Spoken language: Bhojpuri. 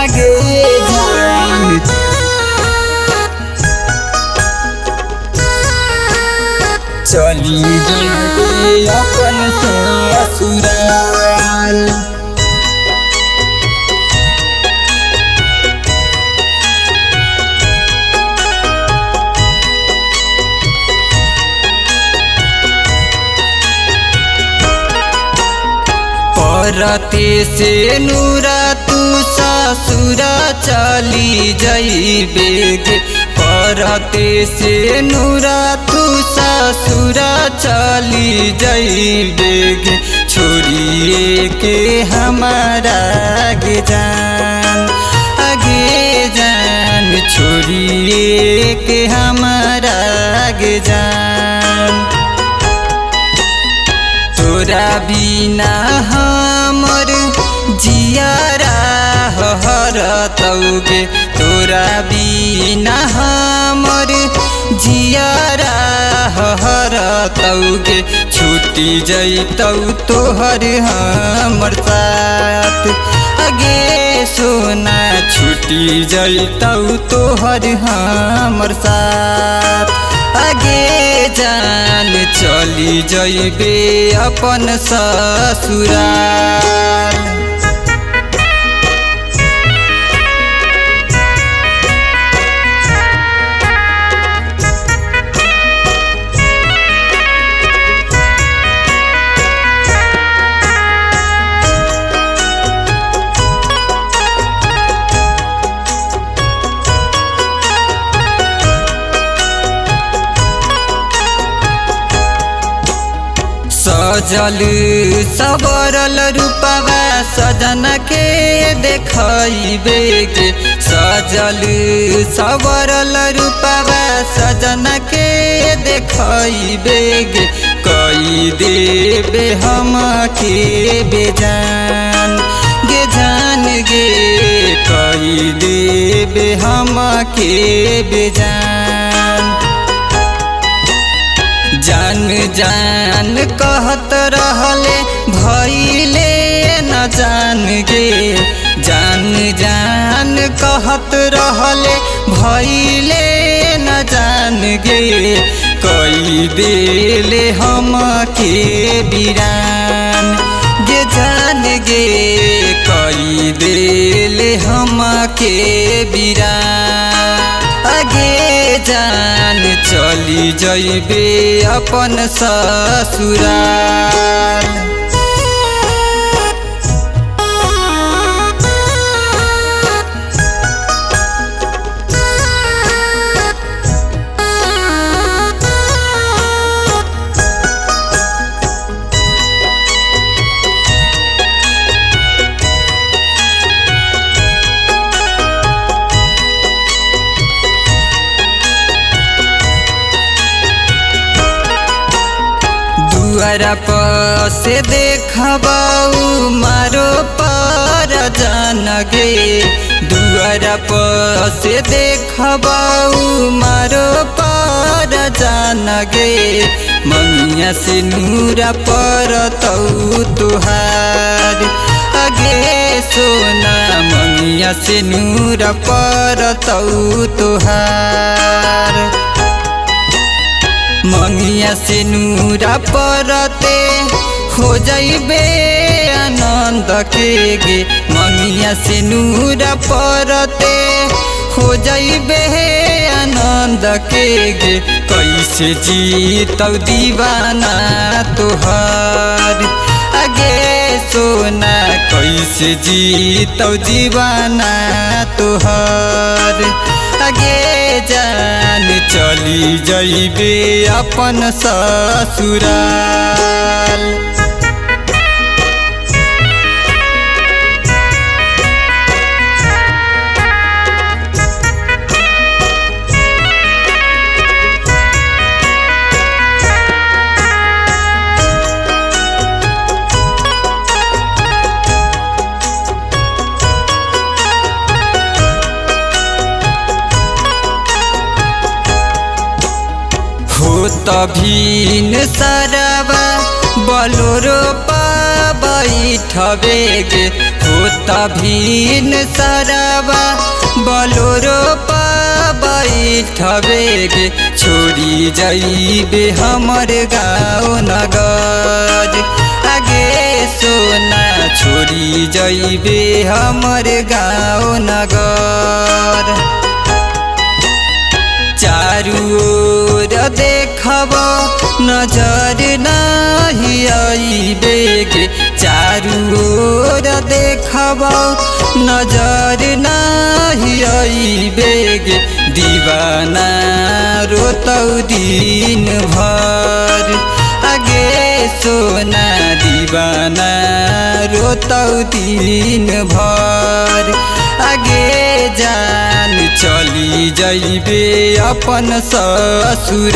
आगे जान चली जाए अपन ससुराल। परते से नूरा तू ससुरा चली जइबे गे, परते से नूरा तू ससुरा चली जइबे गे, छोड़िए के हमारा आगे जान छोड़िए के हमारा आगे जान। तोरा बिना हमर जियारा हरतौगे, तोरा बिना हमर जियारा हरतौगे, छूटी जइतौ तोहर हमर साथ आगे सोना, छूटी जइतौ तोहर हमर साथ आगे जान चली जइबे अपन ससुराल। सजल सबरल रूपवा सजन के देखइबे गे, सजल सबरल रूपवा सजन के देखइबे गे, कई देबे हम के बेजान गे जान गे, कई देबे हम के बेजान। जान जान कहत रहले भइले न जान गे, जान जान कहत रहले भइले न जान गे, कई देले हम के बिरान गे जान गे, कई देले हम के बिरान आगे जान चली जइबे अपन ससुराल। दुआरा पर से देखबाऊ मारो पर जान गे, दुआरा पर से देखबाऊ मारो पर जान गे, मंगिया से नूरा पर तौ तुहार आगे सोना, मंगिया से नूरा पर तौ तुहार। मंगिया से नूरा परते हो जइबे आनंद के गे, मंगिया से नूरा परते हो जइबे आनंद के गे, कैसे जीतौ दीवाना तोहर आगे सोना, कैसे जीतौ दीवाना तोहर आगे जान चली जइबे अपन ससुराल। तभी न सरवा बोलोरो पाबा बैठबे गे होता भीन सरवा बोलोरो पा बैठबे गे छोड़ी जाइबे हमर गाँव नगर आगे सोना छोड़ी जाइबे हमर गाँव नगर चारू ओर देखब नजर नाही आइबे गे चारू ओर देखब नजर नाही आइबे गे दीवाना रोतौ दिन भर आगे सोना दीवाना रोतौ दिन भर आगे जान चली जाइबे अपन ससुराल।